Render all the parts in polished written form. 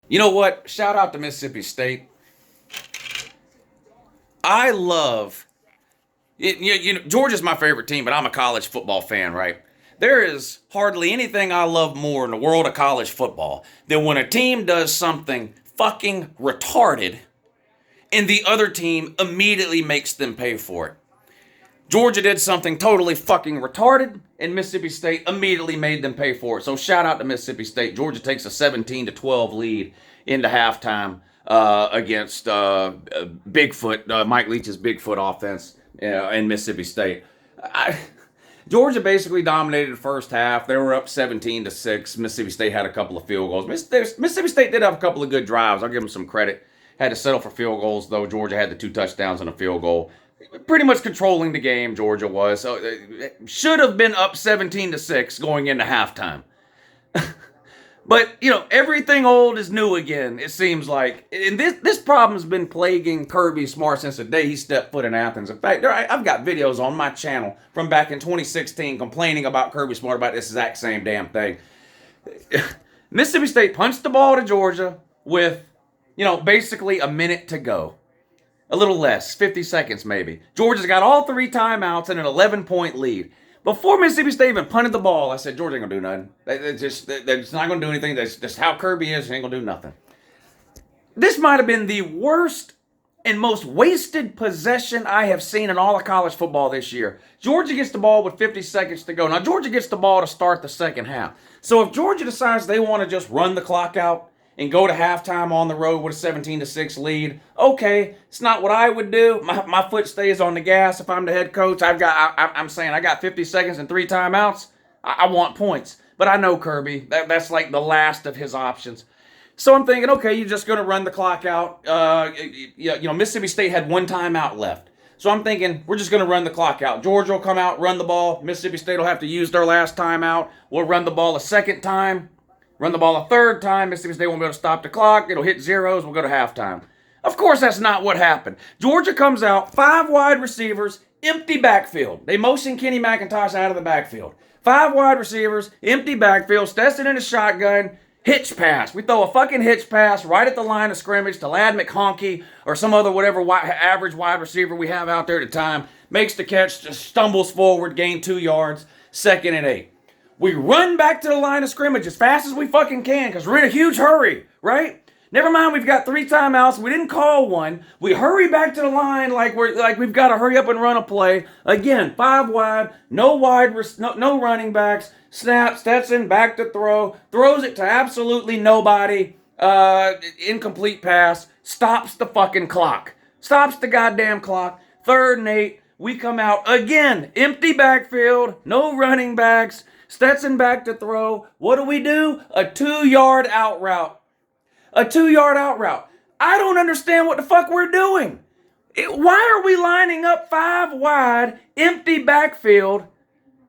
You know what? Shout out to Mississippi State. I love it. Georgia's my favorite team, but I'm a college football fan, right? There is hardly anything I love more in the world of college football than when a team does something fucking retarded and the other team immediately makes them pay for it. Georgia did something totally fucking retarded, and Mississippi State immediately made them pay for it. So shout out to Mississippi State. Georgia takes a 17-12 lead into halftime against Bigfoot, Mike Leach's Bigfoot offense in Mississippi State. Georgia basically dominated the first half. They were up 17-6. Mississippi State had a couple of field goals. Mississippi State did have a couple of good drives. I'll give them some credit. Had to settle for field goals, though. Georgia had the 2 touchdowns and a field goal. Pretty much controlling the game, Georgia was. So should have been up 17-6 going into halftime. But, everything old is new again, it seems like. And this problem's been plaguing Kirby Smart since the day he stepped foot in Athens. In fact, I've got videos on my channel from back in 2016 complaining about Kirby Smart about this exact same damn thing. Mississippi State punched the ball to Georgia with, basically a minute to go. A little less, 50 seconds maybe. Georgia's got all 3 timeouts and an 11-point lead. Before Mississippi State even punted the ball, I said, Georgia ain't going to do nothing. They're just not going to do anything. That's just how Kirby is. They ain't going to do nothing. This might have been the worst and most wasted possession I have seen in all of college football this year. Georgia gets the ball with 50 seconds to go. Now, Georgia gets the ball to start the second half. So if Georgia decides they want to just run the clock out and go to halftime on the road with a 17-6 lead, okay, it's not what I would do. My foot stays on the gas if I'm the head coach. I'm saying I got 50 seconds and 3 timeouts. I want points. But I know Kirby. That's like the last of his options. So I'm thinking, okay, you're just going to run the clock out. Mississippi State had 1 timeout left. So I'm thinking, we're just going to run the clock out. Georgia will come out, run the ball. Mississippi State will have to use their last timeout. We'll run the ball a second time. Run the ball a third time. Mississippi State won't be able to stop the clock. It'll hit zeros. We'll go to halftime. Of course, that's not what happened. Georgia comes out, 5 wide receivers, empty backfield. They motion Kenny McIntosh out of the backfield. 5 wide receivers, empty backfield. Stetson in a shotgun. Hitch pass. We throw a fucking hitch pass right at the line of scrimmage to Lad McHonkey or some other whatever average wide receiver we have out there at the time. Makes the catch, just stumbles forward, gain 2 yards, 2nd and 8. We run back to the line of scrimmage as fast as we fucking can because we're in a huge hurry, right? Never mind, we've got 3 timeouts. We didn't call one. We hurry back to the line like we've got to hurry up and run a play. Again, 5 wide, no running backs. Snap, Stetson back to throw, throws it to absolutely nobody. Incomplete pass, stops the fucking clock. Stops the goddamn clock. 3rd and 8. We come out again, empty backfield, no running backs. Stetson back to throw. What do? A 2-yard out route. A 2-yard out route. I don't understand what the fuck we're doing. Why are we lining up 5 wide, empty backfield,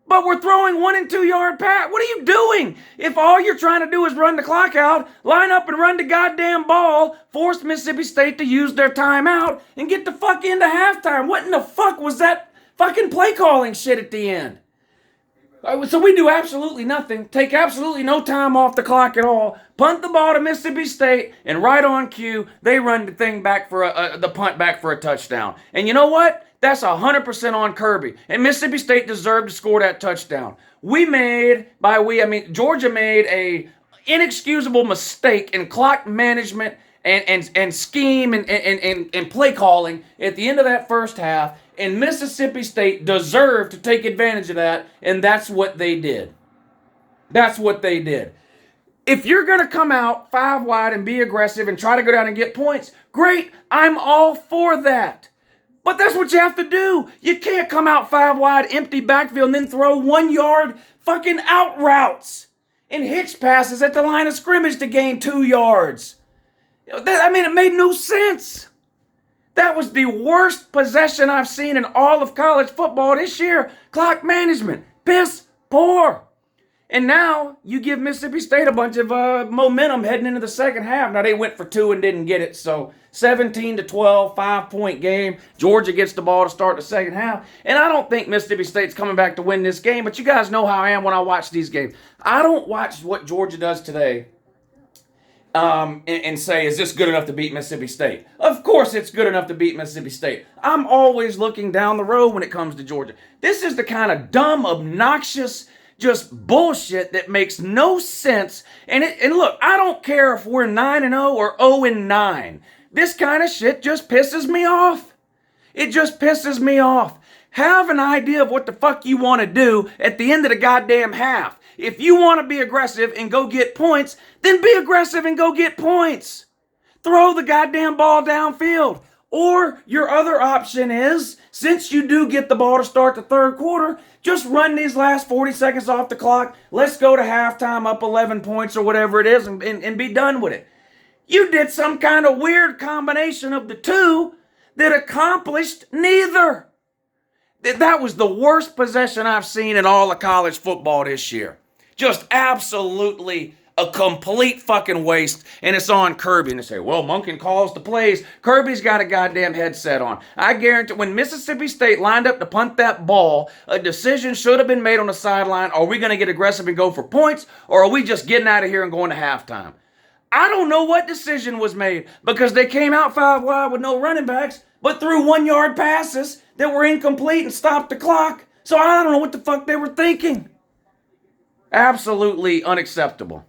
but we're throwing 1 and 2 yard pass? What are you doing? If all you're trying to do is run the clock out, line up and run the goddamn ball, force Mississippi State to use their timeout, and get the fuck into halftime. What in the fuck was that fucking play calling shit at the end? So we do absolutely nothing, take absolutely no time off the clock at all, punt the ball to Mississippi State, and right on cue, they run the thing back for the punt back for a touchdown. And you know what? That's 100% on Kirby. And Mississippi State deserved to score that touchdown. Georgia made a inexcusable mistake in clock management and scheme and play calling at the end of that first half. And Mississippi State deserved to take advantage of that, and that's what they did. That's what they did. If you're going to come out 5 wide and be aggressive and try to go down and get points, great, I'm all for that. But that's what you have to do. You can't come out 5 wide, empty backfield, and then throw 1-yard fucking out routes and hitch passes at the line of scrimmage to gain 2 yards. It made no sense. That was the worst possession I've seen in all of college football this year. Clock management. Piss poor. And now you give Mississippi State a bunch of momentum heading into the second half. Now they went for 2 and didn't get it. So 17-12, 5-point game. Georgia gets the ball to start the second half. And I don't think Mississippi State's coming back to win this game. But you guys know how I am when I watch these games. I don't watch what Georgia does today and say, is this good enough to beat Mississippi State? Of course it's good enough to beat Mississippi State. I'm always looking down the road when it comes to Georgia. This is the kind of dumb, obnoxious, just bullshit that makes no sense. And look, I don't care if we're 9-0 or 0-9. This kind of shit just pisses me off. It just pisses me off. Have an idea of what the fuck you want to do at the end of the goddamn half. If you want to be aggressive and go get points, then be aggressive and go get points. Throw the goddamn ball downfield. Or your other option is, since you do get the ball to start the third quarter, just run these last 40 seconds off the clock. Let's go to halftime up 11 points or whatever it is and be done with it. You did some kind of weird combination of the two that accomplished neither. That was the worst possession I've seen in all of college football this year. Just absolutely a complete fucking waste, and it's on Kirby. And they say, well, Monken calls the plays. Kirby's got a goddamn headset on. I guarantee when Mississippi State lined up to punt that ball, a decision should have been made on the sideline. Are we going to get aggressive and go for points, or are we just getting out of here and going to halftime? I don't know what decision was made because they came out 5 wide with no running backs, but threw 1-yard passes that were incomplete and stopped the clock. So I don't know what the fuck they were thinking. Absolutely unacceptable.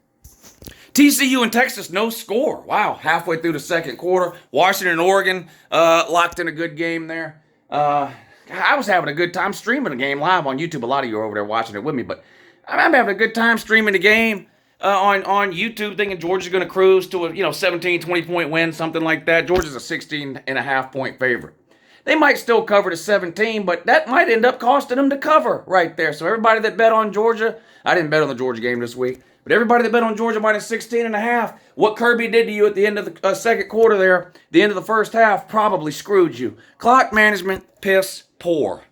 TCU and Texas, no score. Wow, halfway through the second quarter. Washington and Oregon locked in a good game there. I was having a good time streaming the game live on YouTube. A lot of you are over there watching it with me, but I'm having a good time streaming the game on YouTube, thinking Georgia's going to cruise to a 17, 20-point win, something like that. Georgia's a 16.5-point favorite. They might still cover the 17, but that might end up costing them to cover right there. So everybody that bet on Georgia, I didn't bet on the Georgia game this week, but everybody that bet on Georgia minus 16.5, what Kirby did to you at the end of the second quarter there, the end of the first half, probably screwed you. Clock management, piss poor.